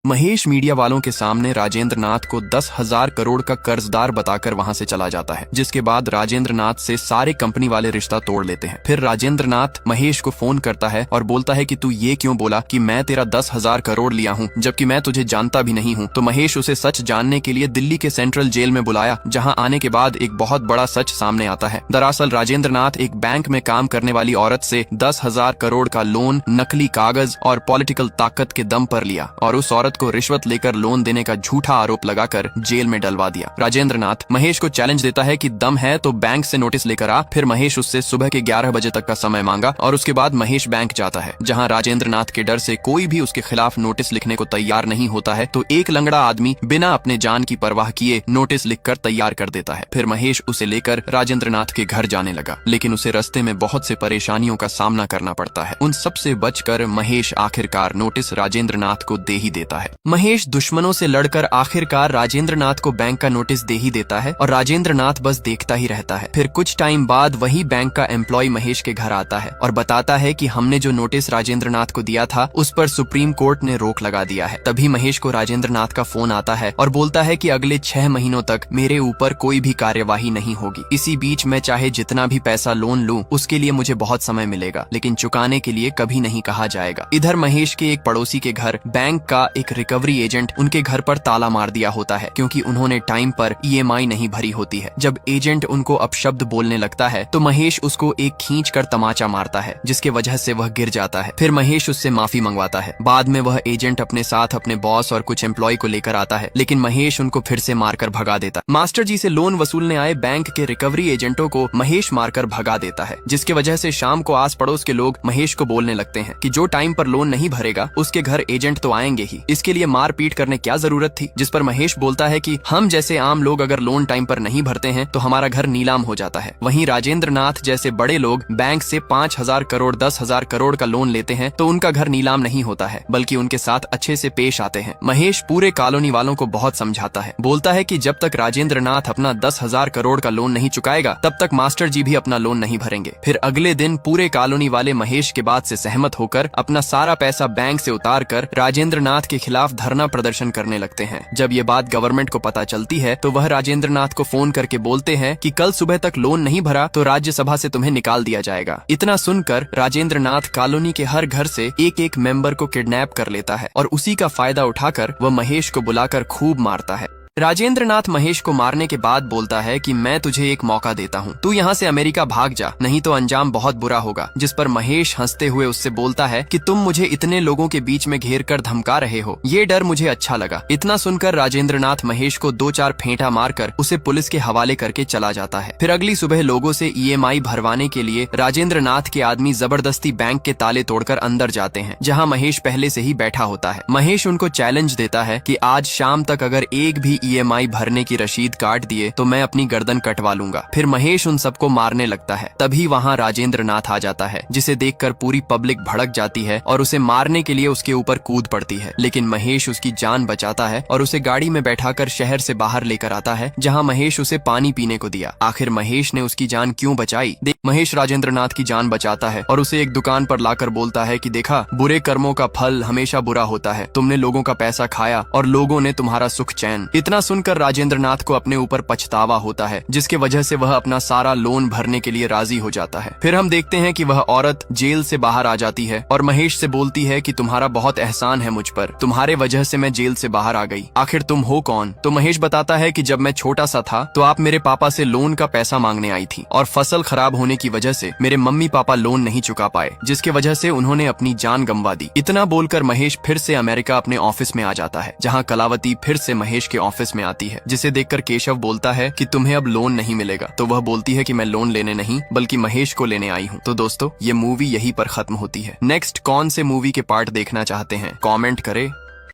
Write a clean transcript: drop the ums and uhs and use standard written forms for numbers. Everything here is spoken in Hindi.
महेश मीडिया वालों के सामने राजेंद्र नाथ को 10,000 करोड़ का कर्जदार बताकर वहां से चला जाता है, जिसके बाद राजेंद्र नाथ से सारे कंपनी वाले रिश्ता तोड़ लेते हैं। फिर राजेंद्र नाथ महेश को फोन करता है और बोलता है कि तू ये क्यों बोला कि मैं तेरा 10,000 करोड़ लिया हूँ जबकि मैं तुझे जानता भी नहीं हूँ। तो महेश उसे सच जानने के लिए दिल्ली के सेंट्रल जेल में बुलाया, जहाँ आने के बाद एक बहुत बड़ा सच सामने आता है। दरअसल राजेंद्र नाथ एक बैंक में काम करने वाली औरत से 10,000 करोड़ का लोन नकली कागज और पॉलिटिकल ताकत के दम पर लिया और उस औरत को रिश्वत लेकर लोन देने का झूठा आरोप लगाकर जेल में डलवा दिया। राजेंद्र नाथ महेश को चैलेंज देता है कि दम है तो बैंक से नोटिस लेकर आ। फिर महेश उससे सुबह के 11 बजे तक का समय मांगा और उसके बाद महेश बैंक जाता है, जहां राजेंद्र नाथ के डर से कोई भी उसके खिलाफ नोटिस लिखने को तैयार नहीं होता है। तो एक लंगड़ा आदमी बिना अपने जान की परवाह किए नोटिस लिखकर तैयार कर देता है। फिर महेश उसे लेकर राजेंद्र नाथ के घर जाने लगा, लेकिन उसे रास्ते में बहुत से परेशानियों का सामना करना पड़ता है। उन सबसे बचकर महेश आखिरकार नोटिस राजेंद्र नाथ को दे ही देता है। महेश दुश्मनों से लड़कर आखिरकार राजेंद्र नाथ को बैंक का नोटिस दे ही देता है और राजेंद्र नाथ बस देखता ही रहता है। फिर कुछ टाइम बाद वही बैंक का एम्प्लॉय महेश के घर आता है और बताता है कि हमने जो नोटिस राजेंद्र नाथ को दिया था उस पर सुप्रीम कोर्ट ने रोक लगा दिया है। तभी महेश को राजेंद्र नाथ का फोन आता है और बोलता है कि अगले 6 महीनों तक मेरे ऊपर कोई भी कार्यवाही नहीं होगी। इसी बीच मैं चाहे जितना भी पैसा लोन लूं उसके लिए मुझे बहुत समय मिलेगा, लेकिन चुकाने के लिए कभी नहीं कहा जाएगा। इधर महेश के एक पड़ोसी के घर बैंक का एक रिकवरी एजेंट उनके घर पर ताला मार दिया होता है, क्योंकि उन्होंने टाइम पर EMI नहीं भरी होती है। जब एजेंट उनको अपशब्द बोलने लगता है तो महेश उसको एक खींच कर तमाचा मारता है, जिसके वजह से वह गिर जाता है। फिर महेश उससे माफी मंगवाता है। बाद में वह एजेंट अपने साथ अपने बॉस और कुछ एम्प्लॉय को लेकर आता है, लेकिन महेश उनको फिर से मारकर भगा देता है। मास्टर जी से लोन वसूलने आए बैंक के रिकवरी एजेंटों को महेश मारकर भगा देता है, जिसके वजह से शाम को आस पड़ोस के लोग महेश को बोलने लगते हैं कि जो टाइम पर लोन नहीं भरेगा उसके घर एजेंट तो आएंगे ही, इसके लिए मार पीट करने क्या जरूरत थी। जिस पर महेश बोलता है कि हम जैसे आम लोग अगर लोन टाइम पर नहीं भरते हैं तो हमारा घर नीलाम हो जाता है। वहीं राजेंद्र नाथ जैसे बड़े लोग बैंक से 5,000 करोड़ 10,000 करोड़ का लोन लेते हैं तो उनका घर नीलाम नहीं होता है, बल्कि उनके साथ अच्छे से पेश आते हैं। महेश पूरे कॉलोनी वालों को बहुत समझाता है, बोलता है कि जब तक राजेंद्र नाथ अपना 10,000 करोड़ का लोन नहीं चुकाएगा तब तक मास्टर जी भी अपना लोन नहीं भरेंगे। फिर अगले दिन पूरे कॉलोनी वाले महेश के बात से सहमत होकर अपना सारा पैसा बैंक से उतार कर राजेंद्र नाथ के खिलाफ धरना प्रदर्शन करने लगते हैं। जब ये बात गवर्नमेंट को पता चलती है तो वह राजेंद्र नाथ को फोन करके बोलते हैं कि कल सुबह तक लोन नहीं भरा तो राज्यसभा से तुम्हें निकाल दिया जाएगा। इतना सुनकर राजेंद्र नाथ कॉलोनी के हर घर से एक एक मेंबर को किडनैप कर लेता है और उसी का फायदा उठाकर वह महेश को बुलाकर खूब मारता है। राजेंद्र नाथ महेश को मारने के बाद बोलता है कि मैं तुझे एक मौका देता हूँ, तू यहाँ से अमेरिका भाग जा, नहीं तो अंजाम बहुत बुरा होगा। जिस पर महेश हंसते हुए उससे बोलता है कि तुम मुझे इतने लोगों के बीच में घेर कर धमका रहे हो, ये डर मुझे अच्छा लगा। इतना सुनकर राजेंद्र नाथ महेश को 2-4 फेंटा मारकर उसे पुलिस के हवाले करके चला जाता है। फिर अगली सुबह लोगों से EMI भरवाने के लिए राजेंद्र नाथ के आदमी जबरदस्ती बैंक के ताले तोड़कर अंदर जाते हैं, जहाँ महेश पहले से ही बैठा होता है। महेश उनको चैलेंज देता है कि आज शाम तक अगर एक भी EMI भरने की रसीद काट दिए तो मैं अपनी गर्दन कटवा लूंगा। फिर महेश उन सबको मारने लगता है। तभी वहाँ राजेंद्र नाथ आ जाता है, जिसे देखकर पूरी पब्लिक भड़क जाती है और उसे मारने के लिए उसके ऊपर कूद पड़ती है, लेकिन महेश उसकी जान बचाता है और उसे गाड़ी में बैठाकर शहर से बाहर लेकर आता है, जहाँ महेश उसे पानी पीने को दिया। आखिर महेश ने उसकी जान क्यों बचाई? महेश राजेंद्र नाथ की जान बचाता है और उसे एक दुकान पर लाकर बोलता है कि देखा, बुरे कर्मों का फल हमेशा बुरा होता है। तुमने लोगों का पैसा खाया और लोगों ने तुम्हारा सुख चैन। इतना सुनकर राजेंद्र नाथ को अपने ऊपर पछतावा होता है, जिसके वजह से वह अपना सारा लोन भरने के लिए राजी हो जाता है। फिर हम देखते हैं कि वह औरत जेल से बाहर आ जाती है और महेश से बोलती है कि तुम्हारा बहुत एहसान है मुझ पर, तुम्हारे वजह से मैं जेल से बाहर आ गई। आखिर तुम हो कौन? तो महेश बताता है कि जब मैं छोटा सा था तो आप मेरे पापा से लोन का पैसा मांगने आई थी और फसल खराब होने की वजह से मेरे मम्मी पापा लोन नहीं चुका पाए, जिसके वजह से उन्होंने अपनी जान गंवा दी। इतना बोलकर महेश फिर से अमेरिका अपने ऑफिस में आ जाता है, जहाँ कलावती फिर से महेश के ऑफिस में आती है, जिसे देखकर केशव बोलता है कि तुम्हें अब लोन नहीं मिलेगा। तो वह बोलती है कि मैं लोन लेने नहीं बल्कि महेश को लेने आई हूँ। तो दोस्तों, ये मूवी यहीं पर खत्म होती है। नेक्स्ट कौन से मूवी के पार्ट देखना चाहते हैं कमेंट करें।